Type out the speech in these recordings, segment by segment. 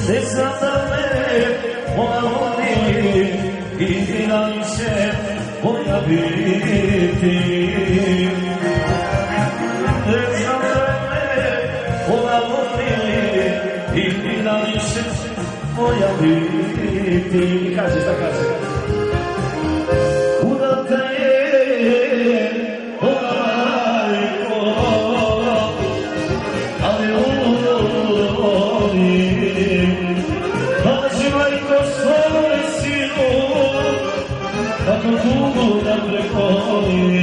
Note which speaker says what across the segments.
Speaker 1: Ne znam da me ona voli i najviše moja biti. Ne znam da me ona voli i najviše moja biti. I kaže, šta kaže? Udata je majko, ali kaži majko svome sinu, kako tugu da prekoli.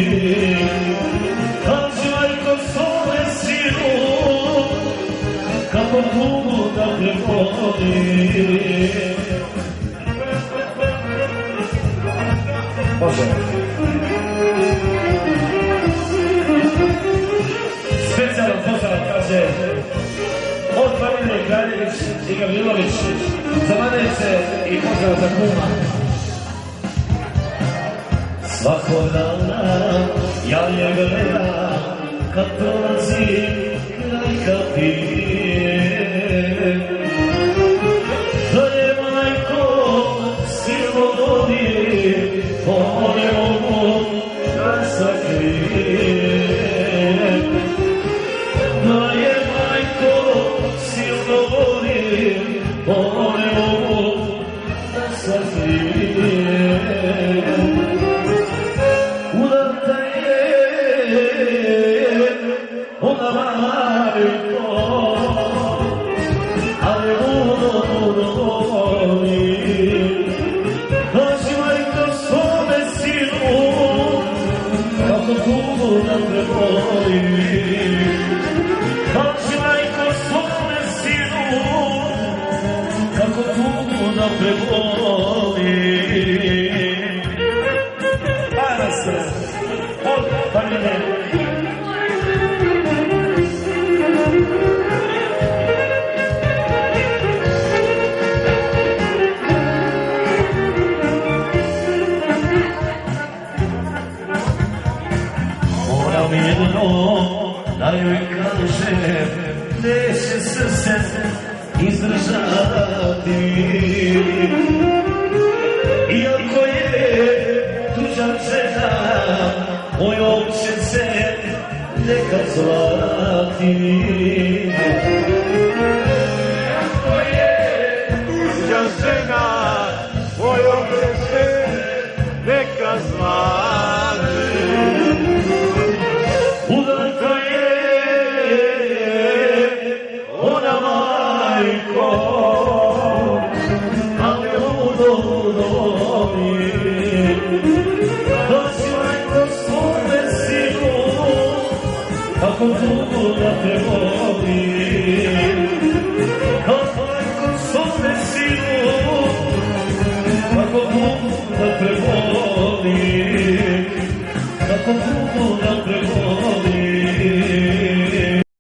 Speaker 1: Kaži majko svome sinu, kako tugu da prekoli. Može. Specijalno pozdrav kaže od Marine Kraljević i Gavrilović za Manece i pozdrav za kuma. Svakog dana ja je gledam kad prolazi kraj kapije. Da je majko silno vodi, ne mogu da sakrije. Da je majko silno vodi, ne mogu da sakrije. Udata je ona majko, ali voli. Kaži majko svome sinu, kako tugu da preboli. Kaži majko svome sinu, kako tugu da preboli. Ajde se, od Marine. Da joj kaže, neće srce izdržati. Iako je tuđa žena, mojom će se nekad zvati.